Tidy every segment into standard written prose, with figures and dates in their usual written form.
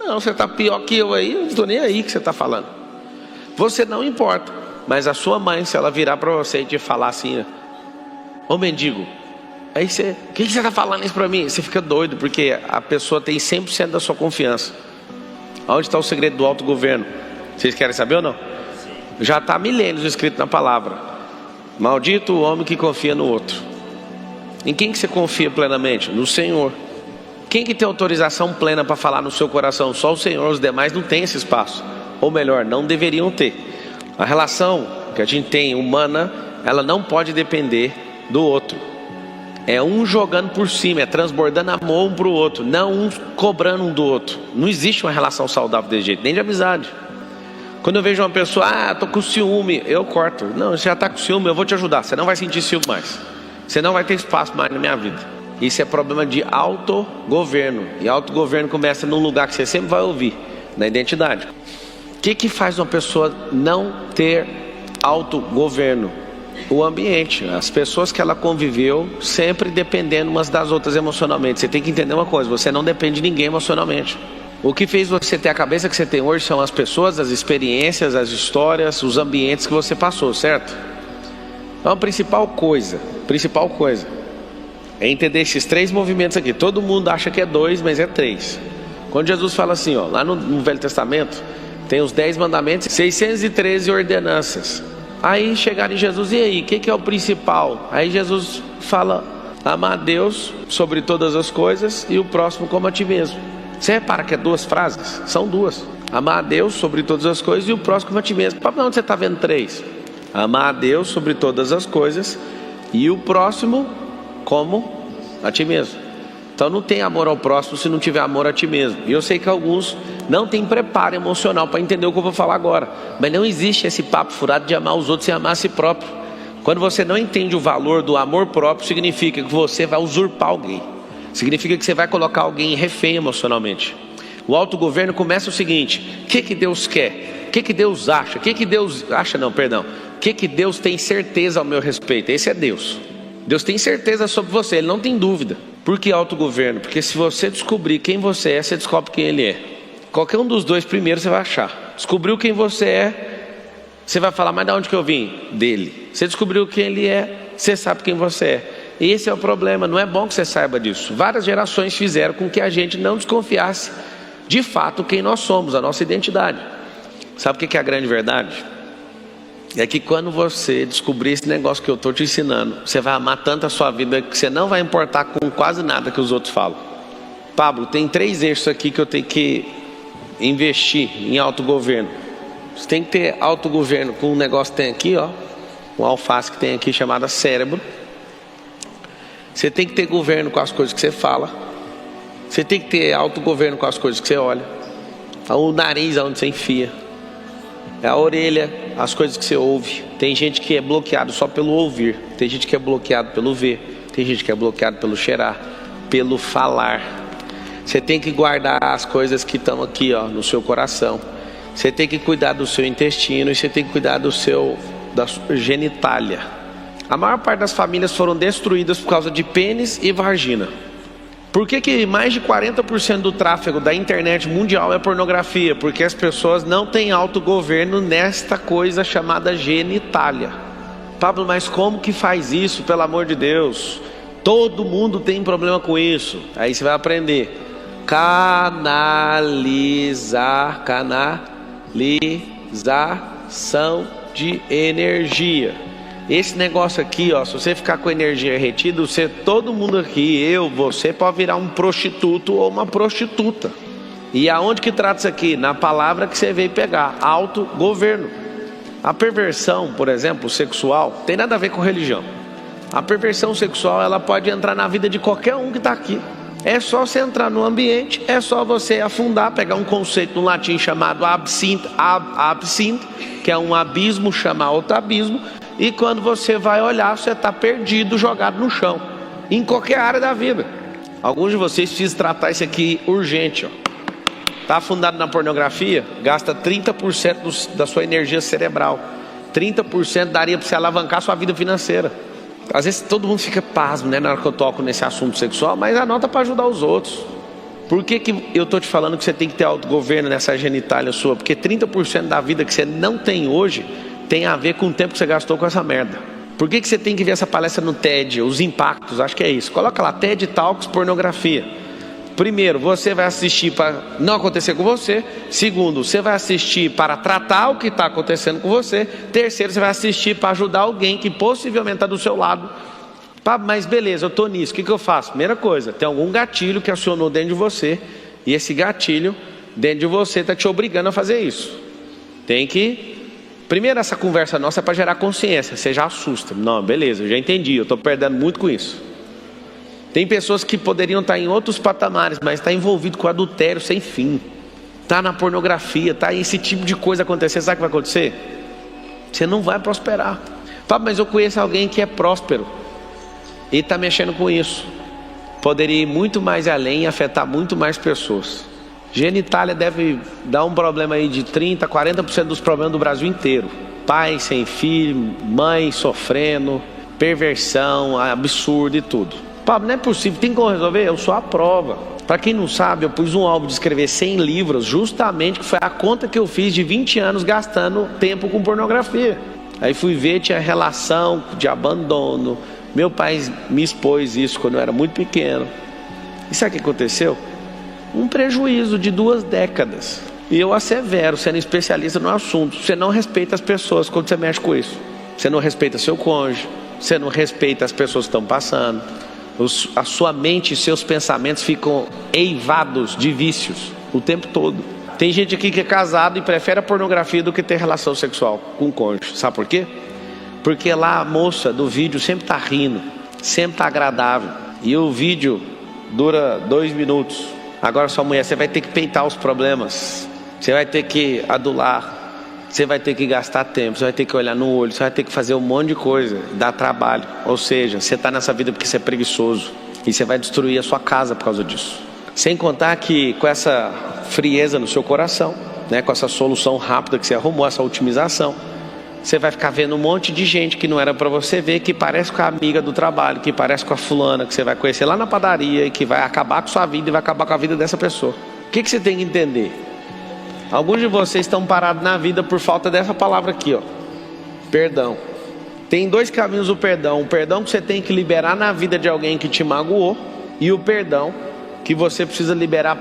Não, você está pior que eu aí, eu não estou nem aí que você está falando. Você não importa. Mas a sua mãe, se ela virar para você e te falar assim: ô mendigo, aí você, o que você está falando isso para mim? Você fica doido, porque a pessoa tem 100% da sua confiança. Onde está o segredo do autogoverno? Vocês querem saber ou não? Já está há milênios escrito na palavra: maldito o homem que confia no outro. Em quem que você confia plenamente? No Senhor. Quem que tem autorização plena para falar no seu coração? Só o Senhor. Os demais não têm esse espaço. Ou melhor, não deveriam ter. A relação que a gente tem humana, ela não pode depender do outro. É um jogando por cima, é transbordando amor um para o outro, não um cobrando um do outro. Não existe uma relação saudável desse jeito, nem de amizade. Quando eu vejo uma pessoa, tô com ciúme, eu corto. Não, você já está com ciúme, eu vou te ajudar. Você não vai sentir ciúme mais. Você não vai ter espaço mais na minha vida. Isso é problema de autogoverno. E autogoverno começa num lugar que você sempre vai ouvir, na identidade. O que faz uma pessoa não ter autogoverno? O ambiente, as pessoas que ela conviveu, sempre dependendo umas das outras emocionalmente. Você tem que entender uma coisa: você não depende de ninguém emocionalmente. O que fez você ter a cabeça que você tem hoje são as pessoas, as experiências, as histórias, os ambientes que você passou, certo? Então a principal coisa é entender esses 3 movimentos aqui. Todo mundo acha que é 2, mas é 3. Quando Jesus fala assim, lá no Velho Testamento, tem os 10 mandamentos, 613 ordenanças. Aí chegaram em Jesus: e aí, o que é o principal? Aí Jesus fala: amar a Deus sobre todas as coisas e o próximo como a ti mesmo. Você repara que é 2 frases? São 2. Amar a Deus sobre todas as coisas e o próximo como a ti mesmo. Para onde você está vendo 3? Amar a Deus sobre todas as coisas e o próximo como a ti mesmo. Então não tem amor ao próximo se não tiver amor a ti mesmo. E eu sei que alguns não têm preparo emocional para entender o que eu vou falar agora. Mas não existe esse papo furado de amar os outros sem amar a si próprio. Quando você não entende o valor do amor próprio, significa que você vai usurpar alguém. Significa que você vai colocar alguém refém emocionalmente. O autogoverno começa o seguinte: o que Deus quer? O que Deus acha? O que Deus acha não, perdão. O que Deus tem certeza ao meu respeito? Esse é Deus. Deus tem certeza sobre você, Ele não tem dúvida. Por que autogoverno? Porque se você descobrir quem você é, você descobre quem Ele é. Qualquer um dos 2 primeiros você vai achar. Descobriu quem você é, você vai falar: mas de onde que eu vim? Dele. Você descobriu quem Ele é, você sabe quem você é. E esse é o problema, não é bom que você saiba disso. Várias gerações fizeram com que a gente não desconfiasse de fato quem nós somos, a nossa identidade. Sabe o que é a grande verdade? É que quando você descobrir esse negócio que eu estou te ensinando, você vai amar tanto a sua vida que você não vai importar com quase nada que os outros falam. Pablo, tem 3 eixos aqui que eu tenho que investir em autogoverno. Você tem que ter autogoverno com um negócio que tem aqui, um alface que tem aqui chamado cérebro. Você tem que ter governo com as coisas que você fala. Você tem que ter autogoverno com as coisas que você olha. O nariz aonde você enfia. A orelha, as coisas que você ouve. Tem gente que é bloqueado só pelo ouvir. Tem gente que é bloqueado pelo ver. Tem gente que é bloqueado pelo cheirar, pelo falar. Você tem que guardar as coisas que estão aqui, no seu coração. Você tem que cuidar do seu intestino e você tem que cuidar da sua genitália. A maior parte das famílias foram destruídas por causa de pênis e vagina. Por que mais de 40% do tráfego da internet mundial é pornografia? Porque as pessoas não têm autogoverno nesta coisa chamada genitália. Pablo, mas como que faz isso, pelo amor de Deus? Todo mundo tem problema com isso. Aí você vai aprender. Canalização de energia. Esse negócio aqui, se você ficar com energia retida, todo mundo aqui, você pode virar um prostituto ou uma prostituta. E aonde que trata isso aqui? Na palavra que você veio pegar, autogoverno. A perversão, por exemplo, sexual, tem nada a ver com religião. A perversão sexual, ela pode entrar na vida de qualquer um que está aqui. É só você entrar no ambiente, é só você afundar, pegar um conceito no latim chamado absinto, que é um abismo, chamar outro abismo. E quando você vai olhar, você está perdido, jogado no chão, em qualquer área da vida. Alguns de vocês precisam tratar isso aqui urgente. Está afundado na pornografia? Gasta 30% da sua energia cerebral. 30% daria para você alavancar sua vida financeira. Às vezes todo mundo fica pasmo, na hora que eu toco nesse assunto sexual, mas anota para ajudar os outros. Por que eu estou te falando que você tem que ter autogoverno nessa genitália sua? Porque 30% da vida que você não tem hoje tem a ver com o tempo que você gastou com essa merda. Por que você tem que ver essa palestra no TED? Os impactos, acho que é isso. Coloca lá, TED Talks pornografia. Primeiro, você vai assistir para não acontecer com você. Segundo, você vai assistir para tratar o que está acontecendo com você. Terceiro, você vai assistir para ajudar alguém que possivelmente está do seu lado. Mas beleza, eu estou nisso, o que eu faço? Primeira coisa, tem algum gatilho que acionou dentro de você. E esse gatilho dentro de você está te obrigando a fazer isso. Tem que... Primeiro, essa conversa nossa é para gerar consciência. Você já assusta. Não, beleza, eu já entendi, eu estou perdendo muito com isso. Tem pessoas que poderiam estar em outros patamares, mas está envolvido com adultério sem fim. Está na pornografia, está esse tipo de coisa acontecer. Sabe o que vai acontecer? Você não vai prosperar. Mas eu conheço alguém que é próspero e está mexendo com isso. Poderia ir muito mais além e afetar muito mais pessoas. Genitália deve dar um problema aí de 30%, 40% dos problemas do Brasil inteiro. Pai sem filho, mãe sofrendo, perversão, absurdo e tudo. Não é possível, tem como resolver? Eu sou a prova. Para quem não sabe, eu pus um álbum de escrever 100 livros, justamente que foi a conta que eu fiz de 20 anos gastando tempo com pornografia. Aí fui ver, tinha relação de abandono. Meu pai me expôs isso quando eu era muito pequeno. E sabe o que aconteceu? Um prejuízo de 2 décadas. E eu assevero, sendo especialista no assunto, você não respeita as pessoas quando você mexe com isso. Você não respeita seu cônjuge, você não respeita as pessoas que estão passando. A sua mente e seus pensamentos ficam eivados de vícios o tempo todo. Tem gente aqui que é casado e prefere a pornografia do que ter relação sexual com o cônjuge. Sabe por quê? Porque lá a moça do vídeo sempre está rindo, sempre está agradável. E o vídeo dura 2 minutos. Agora sua mulher, você vai ter que peitar os problemas. Você vai ter que adular. Você vai ter que gastar tempo, você vai ter que olhar no olho, você vai ter que fazer um monte de coisa, dar trabalho. Ou seja, você está nessa vida porque você é preguiçoso. E você vai destruir a sua casa por causa disso. Sem contar que com essa frieza no seu coração, né, com essa solução rápida que você arrumou, essa otimização, você vai ficar vendo um monte de gente que não era para você ver, que parece com a amiga do trabalho, que parece com a fulana, que você vai conhecer lá na padaria e que vai acabar com sua vida e vai acabar com a vida dessa pessoa. O que você tem que entender? Alguns de vocês estão parados na vida por falta dessa palavra aqui, ó. Perdão. Tem 2 caminhos do perdão. O perdão que você tem que liberar na vida de alguém que te magoou, e o perdão que você precisa liberar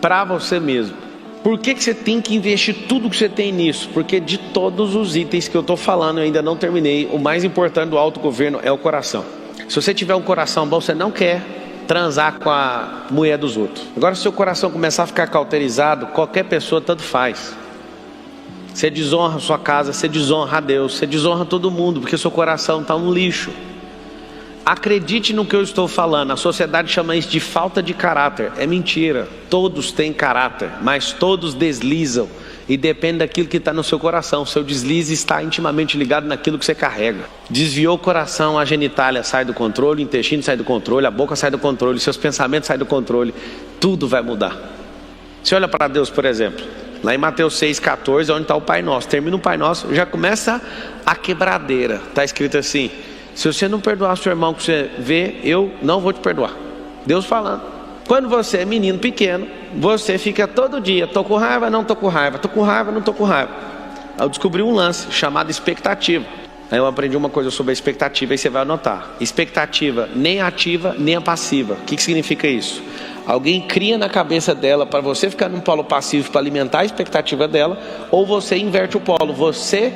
para você mesmo. Por que você tem que investir tudo que você tem nisso? Porque de todos os itens que eu estou falando, eu ainda não terminei. O mais importante do autogoverno é o coração. Se você tiver um coração bom, você não quer transar com a mulher dos outros. Agora, se seu coração começar a ficar cauterizado, qualquer pessoa tanto faz. Você desonra a sua casa, você desonra a Deus, você desonra todo mundo, porque seu coração está um lixo. Acredite no que eu estou falando. A sociedade chama isso de falta de caráter. É mentira. Todos têm caráter, mas todos deslizam. E depende daquilo que está no seu coração. Seu deslize está intimamente ligado naquilo que você carrega. Desviou o coração, a genitália sai do controle, o intestino sai do controle, a boca sai do controle, seus pensamentos saem do controle. Tudo vai mudar. Você olha para Deus, por exemplo, lá em Mateus 6,14, onde está o Pai Nosso. Termina o Pai Nosso, já começa a quebradeira. Está escrito assim: se você não perdoar seu irmão que você vê, eu não vou te perdoar. Deus falando. Quando você é menino pequeno, você fica todo dia: tô com raiva, não tô com raiva, tô com raiva, não tô com raiva. Aí eu descobri um lance chamado expectativa. Aí eu aprendi uma coisa sobre a expectativa e você vai anotar. Expectativa nem ativa nem a passiva. O que significa isso? Alguém cria na cabeça dela para você ficar num polo passivo para alimentar a expectativa dela, ou você inverte o polo, você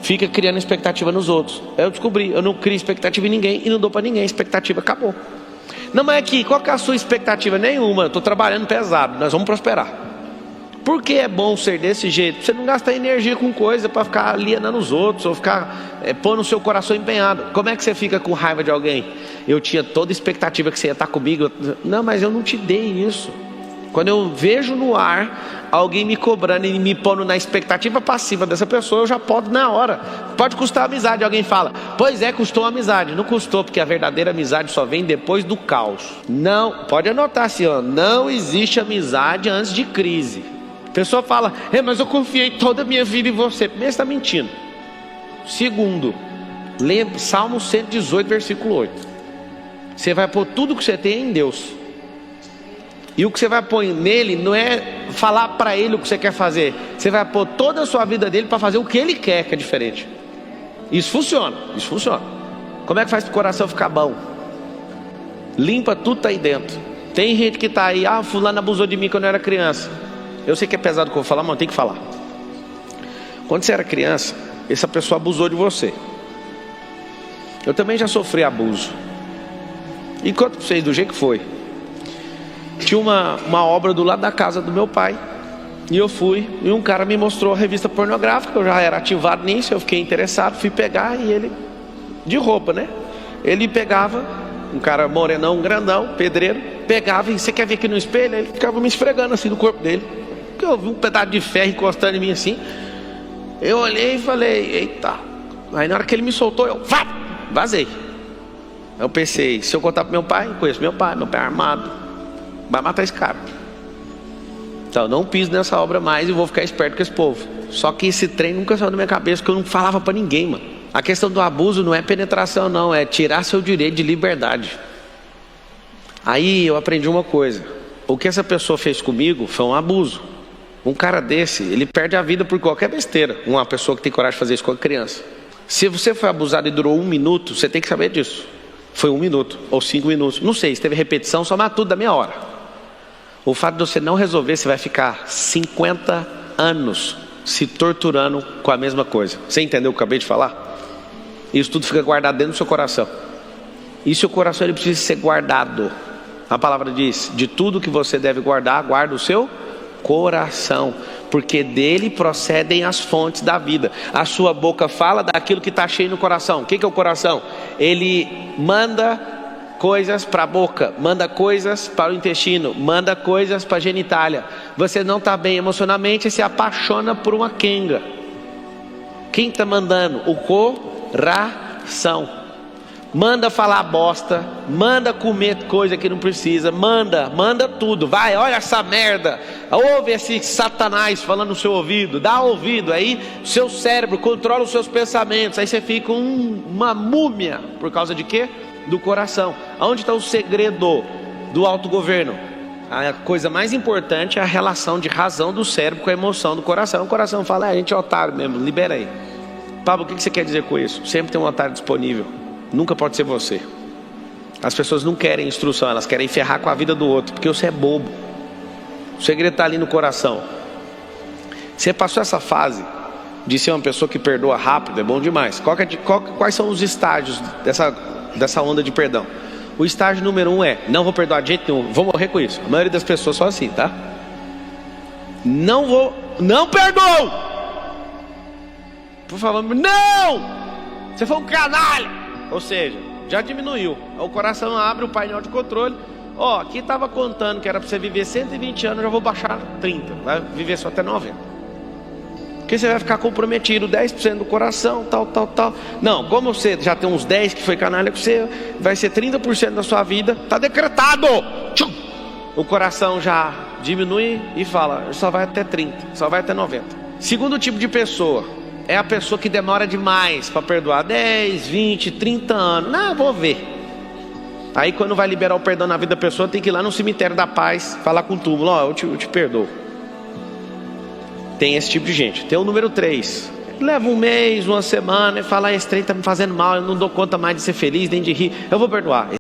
fica criando expectativa nos outros. Aí eu descobri, eu não crio expectativa em ninguém e não dou para ninguém, a expectativa acabou. Não, mas aqui, qual que é a sua expectativa? Nenhuma, eu estou trabalhando pesado, nós vamos prosperar. Por que é bom ser desse jeito? Você não gasta energia com coisa para ficar alienando os outros, ou ficar pondo o seu coração empenhado. Como é que você fica com raiva de alguém? Eu tinha toda a expectativa que você ia estar comigo. Não, mas eu não te dei isso. Quando eu vejo no ar alguém me cobrando e me pondo na expectativa passiva dessa pessoa, eu já posso na hora. Pode custar a amizade. Alguém fala: pois é, custou a amizade. Não custou, porque a verdadeira amizade só vem depois do caos. Não, pode anotar assim, ó, não existe amizade antes de crise. A pessoa fala: mas eu confiei toda a minha vida em você. Primeiro, você está mentindo. Segundo, lembra Salmo 118, versículo 8. Você vai pôr tudo que você tem em Deus. E o que você vai pôr nele não é falar para ele o que você quer fazer. Você vai pôr toda a sua vida dele para fazer o que ele quer, que é diferente. Isso funciona, isso funciona. Como é que faz para o coração ficar bom? Limpa tudo, tá aí dentro. Tem gente que tá aí, fulano abusou de mim quando eu era criança. Eu sei que é pesado o que eu vou falar, mas eu tenho que falar. Quando você era criança, essa pessoa abusou de você. Eu também já sofri abuso. E conto para vocês do jeito que foi. Tinha uma obra do lado da casa do meu pai. E eu fui, e um cara me mostrou a revista pornográfica. Eu já era ativado nisso, eu fiquei interessado. Fui pegar e ele, de roupa, né? Ele pegava, um cara morenão, grandão, pedreiro. Pegava e, você quer ver aqui no espelho? Ele ficava me esfregando assim no corpo dele. Porque eu vi um pedaço de ferro encostando em mim assim. Eu olhei e falei, eita. Aí na hora que ele me soltou, eu vazei. Eu pensei, se eu contar pro meu pai, conheço meu pai é armado, vai matar esse cara. Então eu não piso nessa obra mais e vou ficar esperto com esse povo. Só que esse trem nunca saiu da minha cabeça, porque eu não falava pra ninguém, mano. A questão do abuso não é penetração não, é tirar seu direito de liberdade. Aí eu aprendi uma coisa. O que essa pessoa fez comigo foi um abuso. Um cara desse, ele perde a vida por qualquer besteira. Uma pessoa que tem coragem de fazer isso com a criança. Se você foi abusado e durou 1 minuto, você tem que saber disso. Foi 1 minuto ou 5 minutos, não sei, se teve repetição, soma tudo da meia hora. O fato de você não resolver, você vai ficar 50 anos se torturando com a mesma coisa. Você entendeu o que eu acabei de falar? Isso tudo fica guardado dentro do seu coração. E seu coração ele precisa ser guardado. A palavra diz, de tudo que você deve guardar, guarda o seu coração, porque dele procedem as fontes da vida. A sua boca fala daquilo que está cheio no coração. O que é o coração? Ele manda coisas para a boca, manda coisas para o intestino, manda coisas para a genitália. Você não está bem emocionalmente e se apaixona por uma quenga. Quem está mandando? O coração. Manda falar bosta, manda comer coisa que não precisa, manda tudo. Vai, olha essa merda, ouve esse satanás falando no seu ouvido, dá ouvido, aí seu cérebro controla os seus pensamentos. Aí você fica uma múmia, por causa de quê? Do coração. Onde está o segredo do autogoverno? A coisa mais importante é a relação de razão do cérebro com a emoção do coração. O coração fala, a gente é otário mesmo, libera aí. Pablo, o que você quer dizer com isso? Sempre tem um otário disponível. Nunca pode ser você. As pessoas não querem instrução, elas querem ferrar com a vida do outro, porque você é bobo. O segredo está ali no coração. Você passou essa fase de ser uma pessoa que perdoa rápido, é bom demais. Quais são os estágios dessa onda de perdão? O estágio número 1 é, não vou perdoar de jeito nenhum, vou morrer com isso. A maioria das pessoas só assim, tá? Não perdoo! Por favor, não! Você foi um canalha! Ou seja, já diminuiu. O coração abre o painel de controle. Aqui estava contando que era para você viver 120 anos, eu já vou baixar 30. Vai viver só até 90. Porque você vai ficar comprometido, 10% do coração, tal. Não, como você já tem uns 10 que foi canalha com você, vai ser 30% da sua vida. Está decretado. Tchum! O coração já diminui e fala, só vai até 30, só vai até 90. Segundo tipo de pessoa. É a pessoa que demora demais para perdoar 10, 20, 30 anos. Não, vou ver. Aí quando vai liberar o perdão na vida da pessoa, tem que ir lá no cemitério da paz, falar com o túmulo, eu te perdoo. Tem esse tipo de gente. Tem o número 3. Leva um mês, uma semana e fala, esse trem tá me fazendo mal, eu não dou conta mais de ser feliz, nem de rir. Eu vou perdoar.